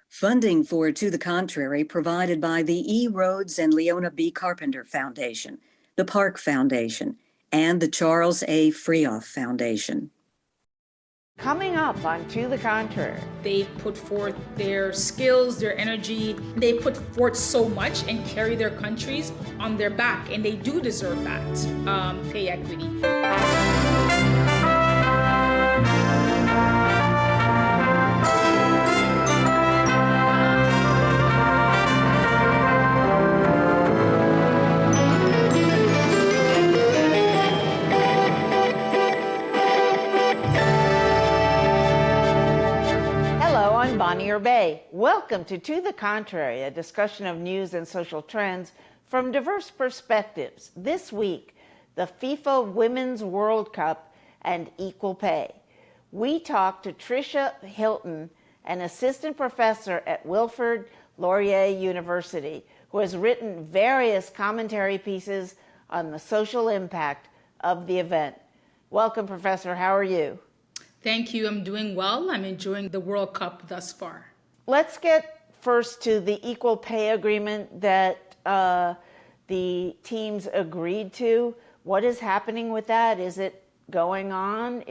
Funding for To the Contrary provided by the E. Rhodes and Leona B. Carpenter Foundation, the Park Foundation, and the Charles A. Freoff Foundation. Coming up on To the Contrary. They put forth their skills, their energy. They put forth so much and carry their countries on their back, and they do deserve that pay equity. Bonnier Bay. Welcome to the Contrary, a discussion of news and social trends from diverse perspectives. This week, the FIFA Women's World Cup and equal pay. We talked to Tricia Hilton, an assistant professor at Wilfrid Laurier University, who has written various commentary pieces on the social impact of the event. Welcome, Professor. How are you? Thank you. I'm doing well. I'm enjoying the World Cup thus far. Let's get first to the equal pay agreement that the teams agreed to. What is happening with that? Is it going on?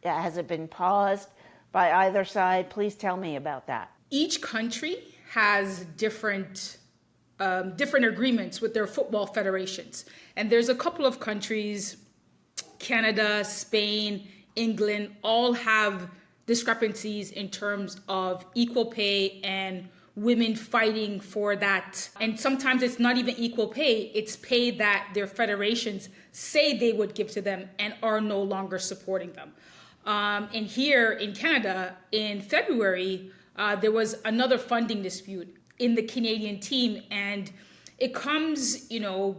Has it been paused by either side? Please tell me about that. Each country has different agreements with their football federations. And there's a couple of countries, Canada, Spain, England, all have discrepancies in terms of equal pay and women fighting for that. And sometimes it's not even equal pay, it's pay that their federations say they would give to them and are no longer supporting them. And here in Canada, in February, there was another funding dispute in the Canadian team. And it comes, 4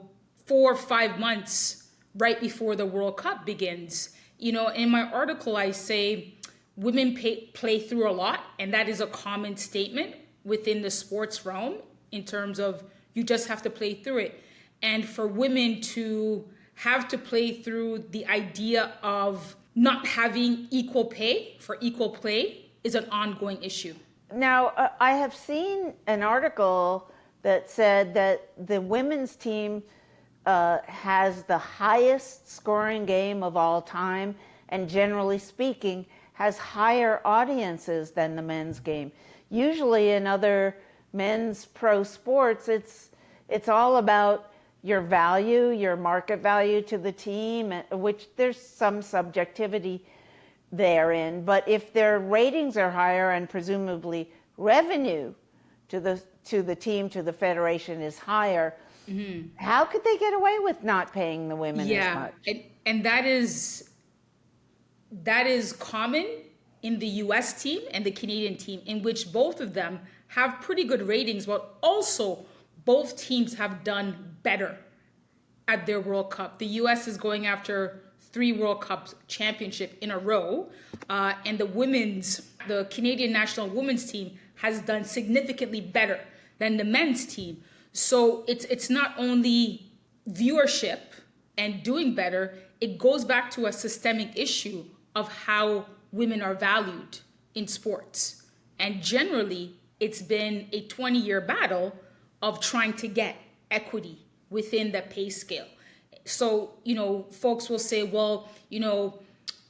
or 5 months right before the World Cup begins. In my article, I say women play through a lot, and that is a common statement within the sports realm in terms of you just have to play through it. And for women to have to play through the idea of not having equal pay for equal play is an ongoing issue. Now, I have seen an article that said that the women's team has the highest scoring game of all time, and generally speaking, has higher audiences than the men's game. Usually in other men's pro sports, it's all about your value, your market value to the team, which there's some subjectivity therein. But if their ratings are higher and presumably revenue to the team, to the federation is higher, mm-hmm. How could they get away with not paying the women as much? And that is common in the US team and the Canadian team, in which both of them have pretty good ratings, but also both teams have done better at their World Cup. The US is going after 3 World Cup championship in a row, and the Canadian national women's team has done significantly better than the men's team. So it's not only viewership and doing better, it goes back to a systemic issue of how women are valued in sports. And generally, it's been a 20-year battle of trying to get equity within the pay scale. So, folks will say, well,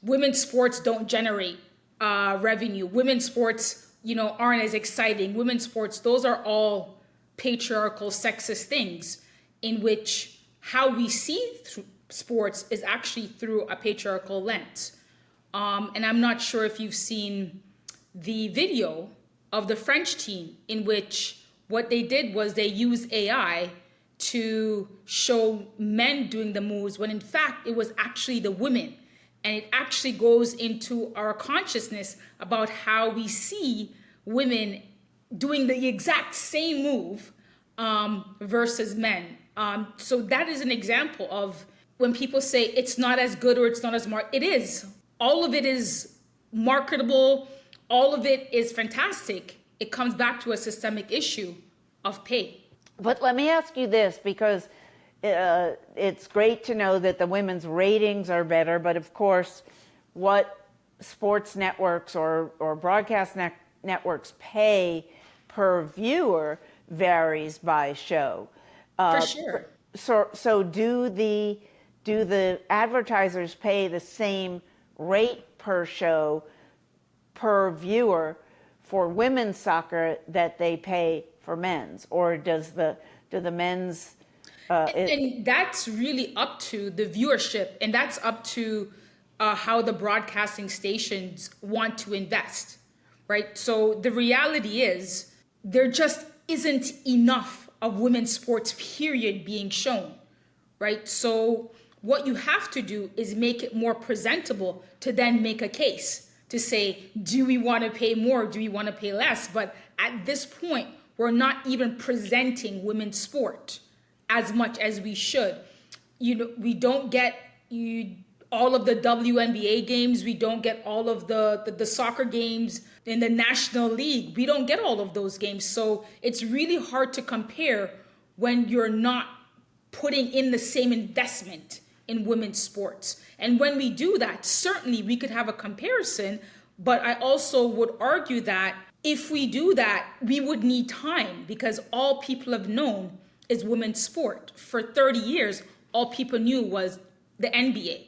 women's sports don't generate revenue. Women's sports, aren't as exciting. Women's sports, those are all patriarchal, sexist things in which how we see sports is actually through a patriarchal lens. And I'm not sure if you've seen the video of the French team in which what they did was they used AI to show men doing the moves when in fact it was actually the women. And it actually goes into our consciousness about how we see women doing the exact same move versus men. So that is an example of when people say it's not as good or it's not as it is. All of it is marketable. All of it is fantastic. It comes back to a systemic issue of pay. But let me ask you this, because it's great to know that the women's ratings are better, but of course, what sports networks or broadcast networks pay per viewer varies by show. For sure. So do the advertisers pay the same rate per show per viewer for women's soccer that they pay for men's, or do the men's And that's really up to the viewership, and that's up to how the broadcasting stations want to invest, right? So the reality is there just isn't enough of women's sports, period, being shown, right? So what you have to do is make it more presentable to then make a case to say, do we want to pay more? Do we want to pay less? But at this point, we're not even presenting women's sport as much as we should. We don't get all of the WNBA games. We don't get all of the soccer games in the National League. We don't get all of those games. So it's really hard to compare when you're not putting in the same investment in women's sports. And when we do that, certainly we could have a comparison, but I also would argue that if we do that, we would need time, because all people have known is women's sport. For 30 years, all people knew was the NBA.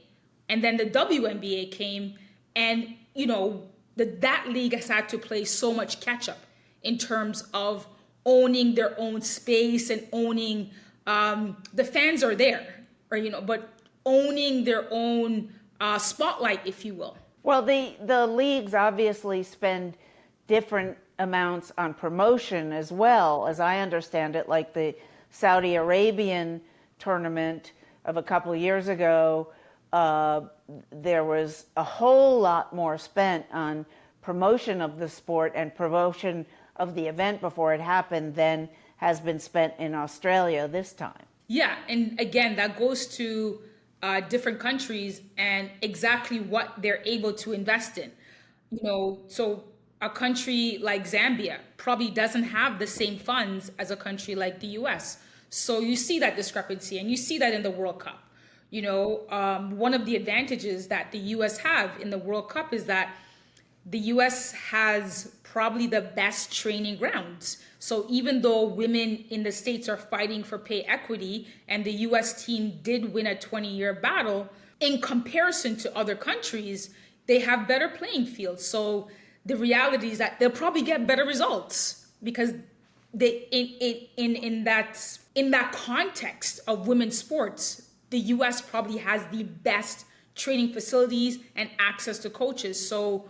And then the WNBA came, and that league has had to play so much catch up in terms of owning their own space and owning the fans are there, but owning their own spotlight, if you will. Well, the leagues obviously spend different amounts on promotion as well, as I understand it, like the Saudi Arabian tournament of a couple of years ago. There was a whole lot more spent on promotion of the sport and promotion of the event before it happened than has been spent in Australia this time. Yeah, and again, that goes to different countries and exactly what they're able to invest in. So a country like Zambia probably doesn't have the same funds as a country like the US. So you see that discrepancy, and you see that in the World Cup. One of the advantages that the US have in the World Cup is that the US has probably the best training grounds. So even though women in the States are fighting for pay equity, and the US team did win a 20-year battle, in comparison to other countries, they have better playing fields. So the reality is that they'll probably get better results, because they in that context of women's sports, the US probably has the best training facilities and access to coaches. So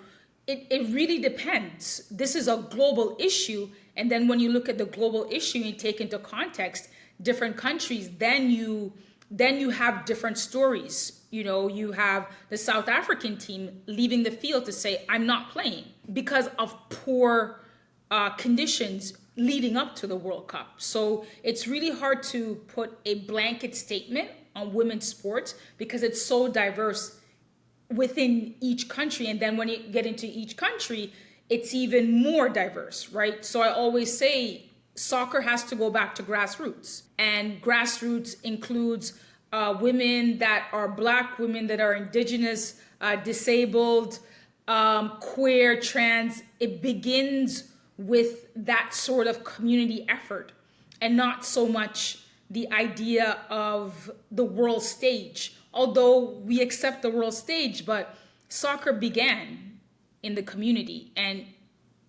it really depends. This is a global issue. And then when you look at the global issue and take into context different countries, then you have different stories. You have the South African team leaving the field to say, I'm not playing because of poor conditions leading up to the World Cup. So it's really hard to put a blanket statement on women's sports because it's so diverse within each country. And then when you get into each country, it's even more diverse, right? So I always say soccer has to go back to grassroots, and grassroots includes women that are Black, women that are Indigenous, disabled, queer, trans. It begins with that sort of community effort, and not so much the idea of the world stage. Although we accept the world stage, but soccer began in the community. And,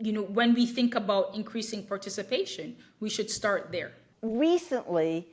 when we think about increasing participation, we should start there. Recently,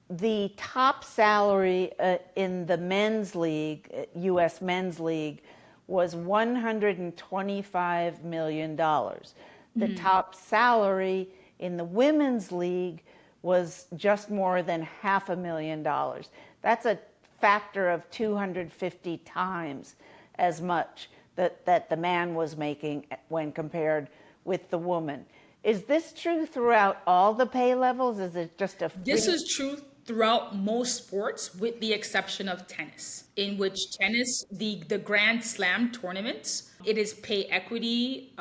the top salary in the men's league, U.S. men's league, was $125 million. The top salary in the women's league was just more than $500,000. That's a factor of 250 times as much that the man was making when compared with the woman. Is this true throughout all the pay levels? Is it just a... This is true throughout most sports, with the exception of tennis, in which tennis, the Grand Slam tournaments, it is pay equity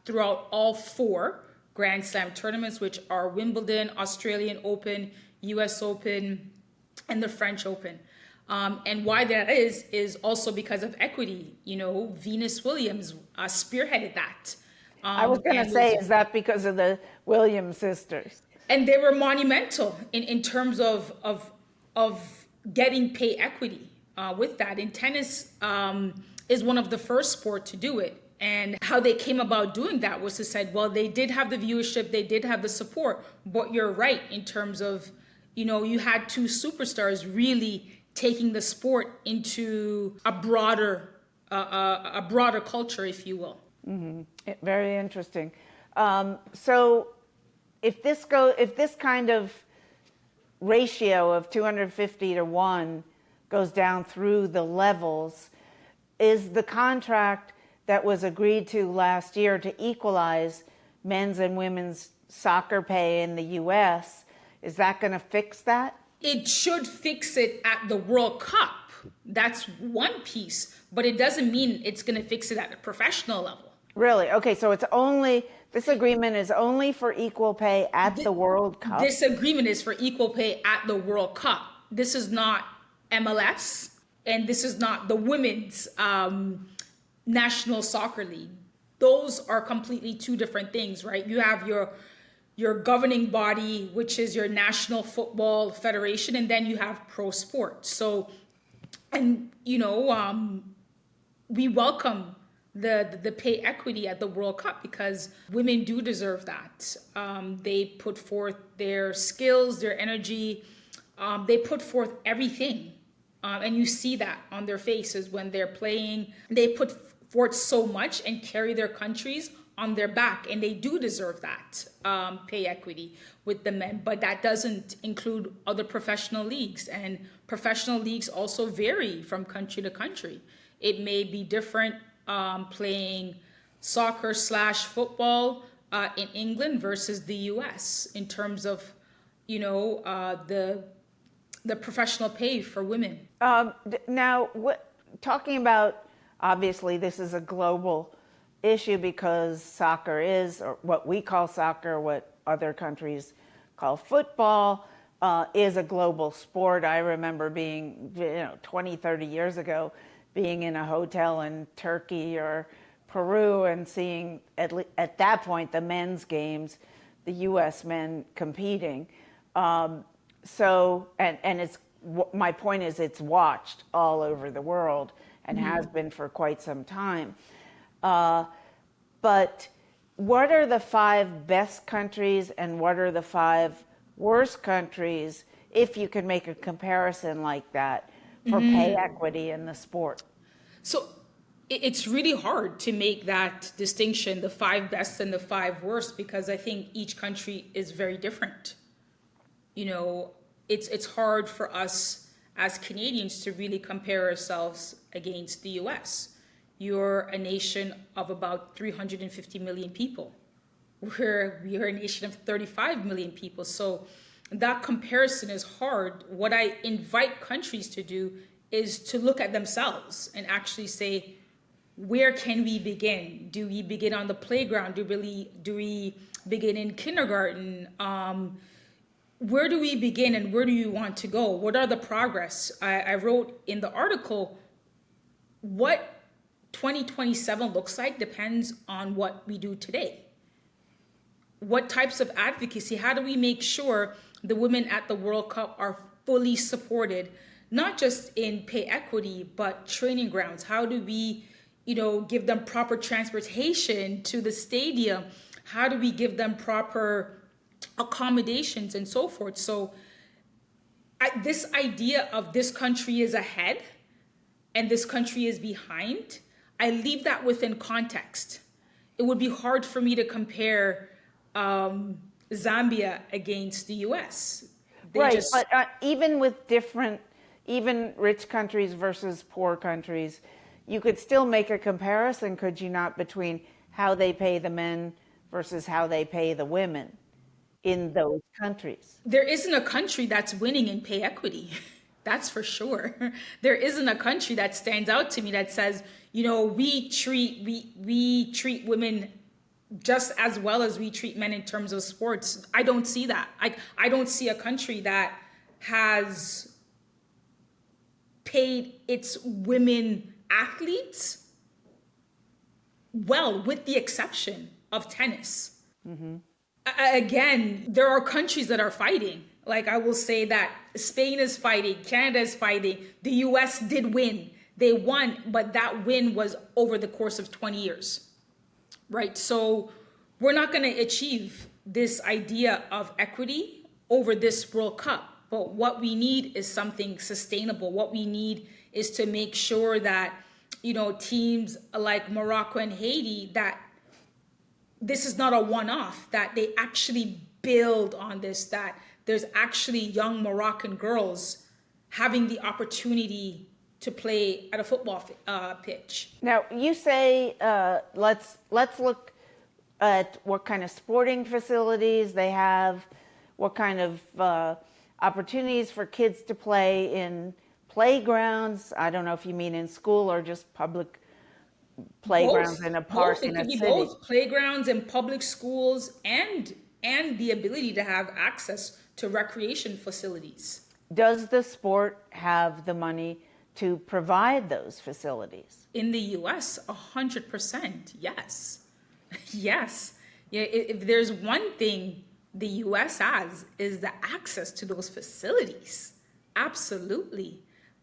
throughout all 4 Grand Slam tournaments, which are Wimbledon, Australian Open, US Open, and the French Open. And why that is also because of equity. Venus Williams spearheaded that. I was going to and say, those is that because of the Williams sisters? and they were monumental in terms of getting pay equity with that. And tennis is one of the first sport to do it. And how they came about doing that was to say, well, they did have the viewership, they did have the support, but you're right in terms of, you had two superstars really taking the sport into a broader culture, if you will. Very interesting. So if this kind of ratio of 250 to 1 goes down through the levels, is the contract that was agreed to last year to equalize men's and women's soccer pay in the US, is that going to fix that? It should fix it at the World Cup. That's one piece, but it doesn't mean it's going to fix it at a professional level. Really? Okay, so this agreement is only for equal pay at the World Cup? This agreement is for equal pay at the World Cup. This is not MLS, and this is not the women's National Soccer League. Those are completely two different things, right? You have your governing body, which is your National Football Federation, and then you have pro sports. So, and we welcome the pay equity at the World Cup because women do deserve that. They put forth their skills, their energy, they put forth everything. And you see that on their faces when they're playing. They put forth so much and carry their countries on their back, and they do deserve that pay equity with the men. But that doesn't include other professional leagues, and professional leagues also vary from country to country. It may be different playing soccer / football in England versus the US in terms of the professional pay for women. Now, talking about, obviously this is a global issue because soccer is, or what we call soccer, what other countries call football, is a global sport. I remember being 20, 30 years ago, being in a hotel in Turkey or Peru and seeing at that point the men's games, the US men competing. So it's, my point is, it's watched all over the world and has been for quite some time. But what are the 5 best countries and what are the 5 worst countries, if you could make a comparison like that, for pay equity in the sport? So it's really hard to make that distinction, the 5 best and the 5 worst, because I think each country is very different. It's hard for us as Canadians to really compare ourselves against the US. You're a nation of about 350 million people. We are a nation of 35 million people. So that comparison is hard. What I invite countries to do is to look at themselves and actually say, where can we begin? Do we begin on the playground? Do we begin in kindergarten? Where do we begin and where do you want to go? What are the progress? I wrote in the article, what 2027 looks like depends on what we do today. What types of advocacy? How do we make sure the women at the World Cup are fully supported, not just in pay equity, but training grounds? How do we, give them proper transportation to the stadium? How do we give them proper accommodations and so forth? So this idea of this country is ahead and this country is behind, I leave that within context. It would be hard for me to compare Zambia against the US. But even with even rich countries versus poor countries, you could still make a comparison, could you not, between how they pay the men versus how they pay the women in those countries? There isn't a country that's winning in pay equity. That's for sure. There isn't a country that stands out to me that says, we treat women just as well as we treat men in terms of sports. I don't see that. I don't see a country that has paid its women athletes well, with the exception of tennis. Again, there are countries that are fighting. Like I will say that Spain is fighting, Canada is fighting, the US did win. They won, but that win was over the course of 20 years, right? So we're not going to achieve this idea of equity over this World Cup. But what we need is something sustainable. What we need is to make sure that, teams like Morocco and Haiti, that this is not a one-off, that they actually build on this, that there's actually young Moroccan girls having the opportunity to play at a football pitch. Now, you say let's look at what kind of sporting facilities they have, what kind of opportunities for kids to play in playgrounds. I don't know if you mean in school or just public playgrounds in a park It in a could be city. both playgrounds in public schools and the ability to have access to recreation facilities. Does the sport have the money to provide those facilities? In the US, 100%, yes. Yes. Yeah, if there's one thing the US has is the access to those facilities. Absolutely.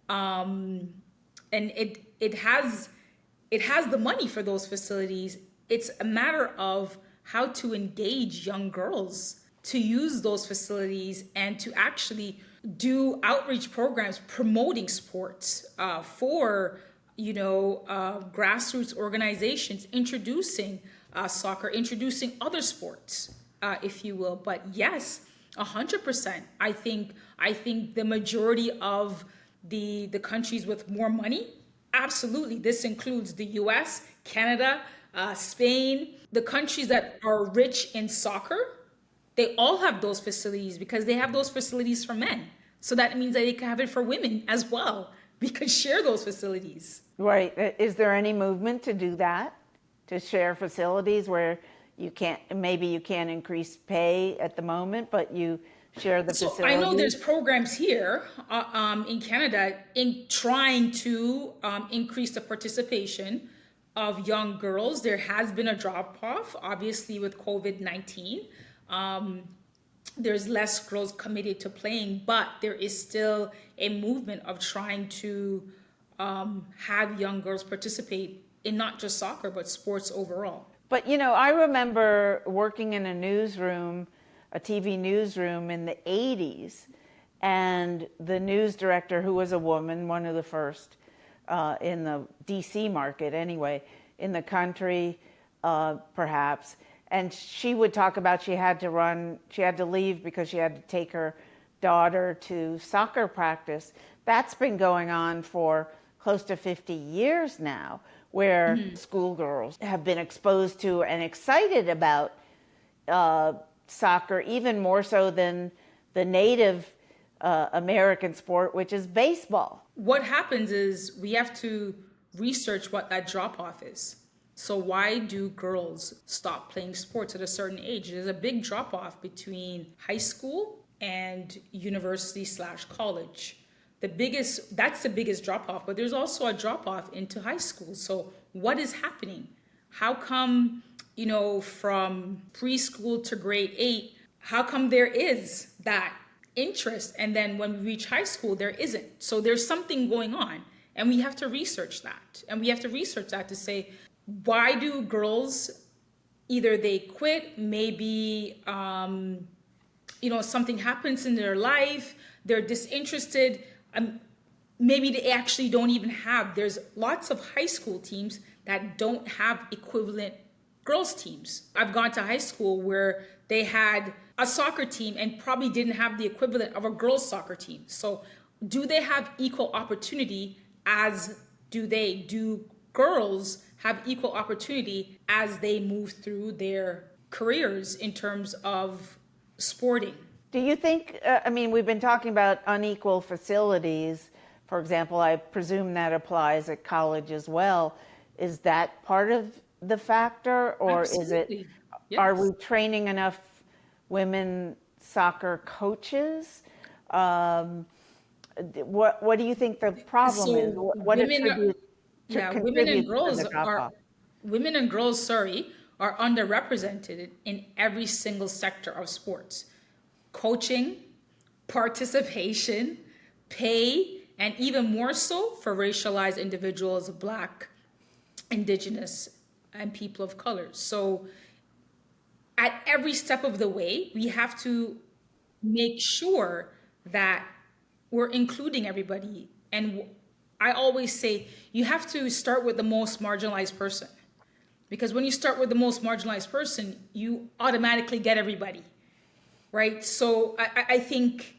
And it has the money for those facilities. It's a matter of how to engage young girls to use those facilities and to actually do outreach programs promoting sports for grassroots organizations, introducing soccer, introducing other sports, if you will. But yes, 100%. I think the majority of the countries with more money, absolutely. This includes the US, Canada, Spain, the countries that are rich in soccer. They all have those facilities because they have those facilities for men. So that means that they can have it for women as well. We could share those facilities. Right. Is there any movement to do that? To share facilities where you can't increase pay at the moment, but you share the So facilities? I know there's programs here in Canada in trying to increase the participation of young girls. There has been a drop off, obviously, with COVID-19. There's less girls committed to playing, but there is still a movement of trying to have young girls participate in not just soccer, but sports overall. But, I remember working in a newsroom, a TV newsroom in the 80s, and the news director, who was a woman, one of the first in the DC market anyway, in the country, perhaps, and she would talk about she had to leave because she had to take her daughter to soccer practice. That's been going on for close to 50 years now, where schoolgirls have been exposed to and excited about soccer, even more so than the native American sport, which is baseball. What happens is we have to research what that drop off is. So why do girls stop playing sports at a certain age? There's a big drop off between high school and university/college. That's the biggest drop off, but there's also a drop off into high school. So what is happening? How come, from preschool to grade 8, how come there is that interest? And then when we reach high school, there isn't. So there's something going on, and we have to research that. And we have to research that to say, why do girls, either they quit, maybe, something happens in their life, they're disinterested, maybe they actually don't even have, there's lots of high school teams that don't have equivalent girls teams. I've gone to high school where they had a soccer team and probably didn't have the equivalent of a girls soccer team. So do they have equal opportunity as do girls have equal opportunity as they move through their careers in terms of sporting? Do you think, we've been talking about unequal facilities. For example, I presume that applies at college as well. Is that part of the factor, or Absolutely. is it, Yes. Are we training enough women soccer coaches? What do you think the problem is? What women attributes yeah, contributes to the drop-off? women and girls, are underrepresented in every single sector of sports: coaching, participation, pay, and even more so for racialized individuals, Black, Indigenous, and people of color. So at every step of the way, we have to make sure that we're including everybody. And I always say you have to start with the most marginalized person, because when you start with the most marginalized person, you automatically get everybody, right? So I think,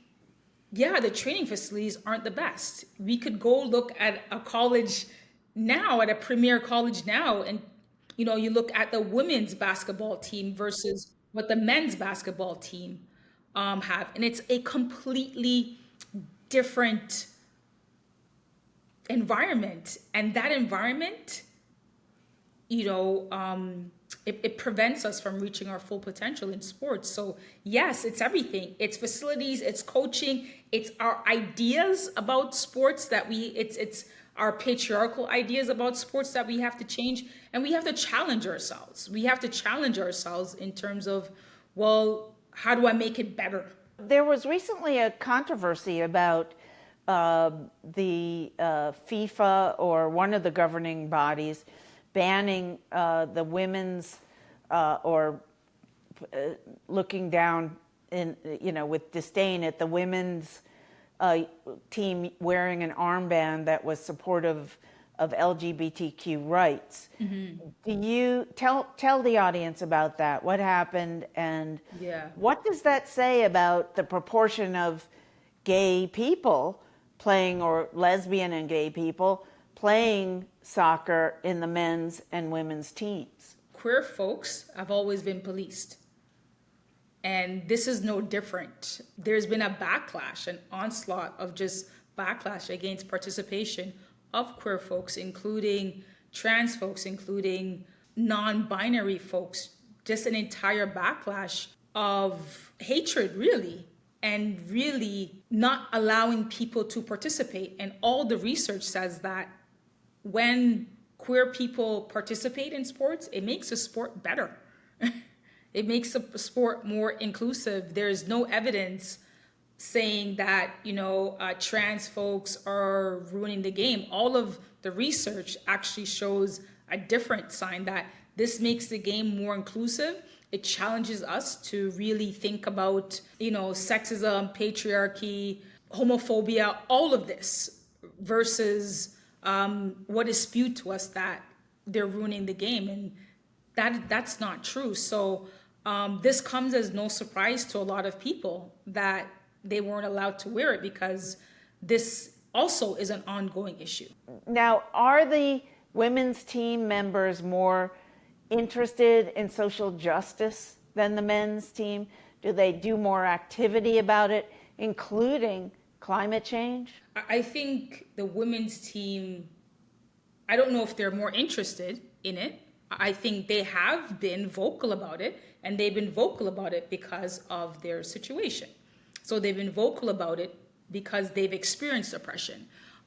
yeah, the training facilities aren't the best. We could go look at a college now, at a premier college now, and you look at the women's basketball team versus what the men's basketball team have, and it's a completely different environment. And that environment, it prevents us from reaching our full potential in sports. So yes, it's everything. It's facilities, it's coaching, it's our ideas about sports it's our patriarchal ideas about sports that we have to change. And we have to challenge ourselves. We have to challenge ourselves in terms of, well, how do I make it better? There was recently a controversy about the FIFA or one of the governing bodies banning the women's or looking down with disdain at the women's team wearing an armband that was supportive of LGBTQ rights. Mm-hmm. Do you tell the audience about that? What happened, and what does that say about the proportion of gay people playing, or lesbian and gay people playing soccer in the men's and women's teams? Queer folks have always been policed. And this is no different. There's been a backlash, an onslaught of just backlash against participation of queer folks, including trans folks, including non-binary folks, just an entire backlash of hatred, really, and really not allowing people to participate. And all the research says that when queer people participate in sports, it makes a sport better. It makes a sport more inclusive. There's no evidence saying that, trans folks are ruining the game. All of the research actually shows a different sign, that this makes the game more inclusive. It challenges us to really think about, sexism, patriarchy, homophobia, all of this, versus what is spewed to us that they're ruining the game. And that's not true. So this comes as no surprise to a lot of people that they weren't allowed to wear it, because this also is an ongoing issue. Now, are the women's team members more interested in social justice than the men's team? Do they do more activity about it, including climate change? I think the women's team, I don't know if they're more interested in it. I think they have been vocal about it, and they've been vocal about it because of their situation. So they've been vocal about it because they've experienced oppression.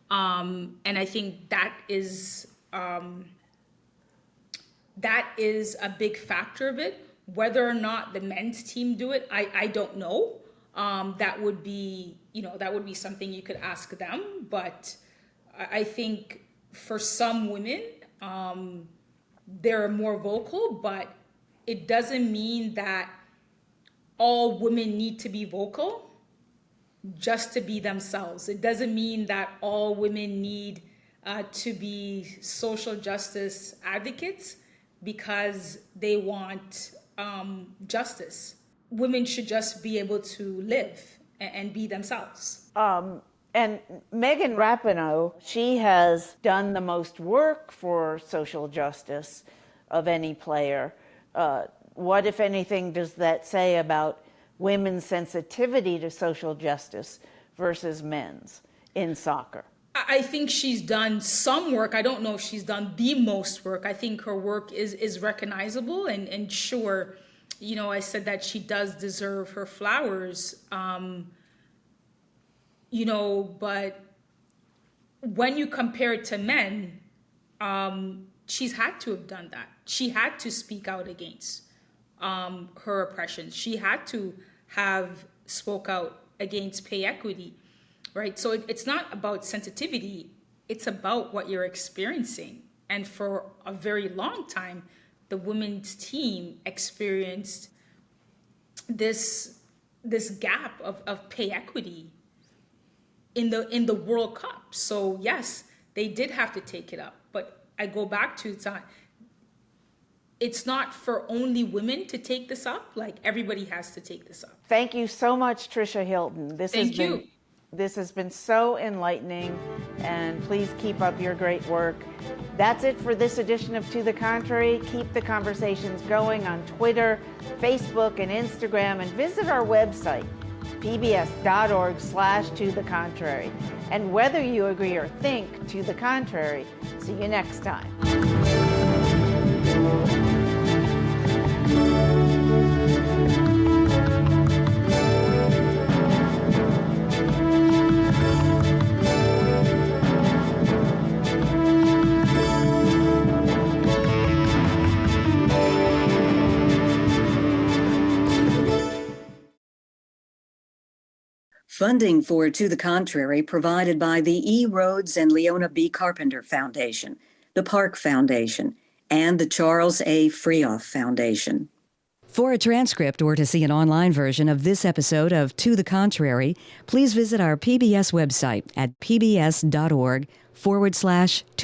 And I think that is a big factor of it. Whether or not the men's team do it, I don't know. That would be something you could ask them. But I think for some women, they're more vocal, but it doesn't mean that all women need to be vocal just to be themselves. It doesn't mean that all women need to be social justice advocates because they want justice. Women should just be able to live and be themselves. And Megan Rapinoe, she has done the most work for social justice of any player. What, if anything, does that say about women's sensitivity to social justice versus men's in soccer? I think she's done some work. I don't know if she's done the most work. I think her work is recognizable, and sure, I said that she does deserve her flowers. But when you compare it to men, she's had to have done that. She had to speak out against her oppression. She had to have spoke out against pay equity, right? So it's not about sensitivity. It's about what you're experiencing. And for a very long time, the women's team experienced this gap of pay equity in the World Cup. So yes, they did have to take it up. But I go back to it's not for only women to take this up. Like, everybody has to take this up. Thank you so much, Tricia Hilton. Thank you. This has been so enlightening, and please keep up your great work. That's it for this edition of To the Contrary. Keep the conversations going on Twitter, Facebook, and Instagram, and visit our website, pbs.org/To the Contrary. And whether you agree or think to the contrary, see you next time. Funding for To the Contrary provided by the E. Rhodes and Leona B. Carpenter Foundation, the Park Foundation, and the Charles A. Freoff Foundation. For a transcript or to see an online version of this episode of To the Contrary, please visit our PBS website at pbs.org/To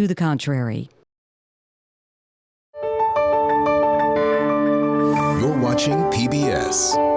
the Contrary. You're watching PBS.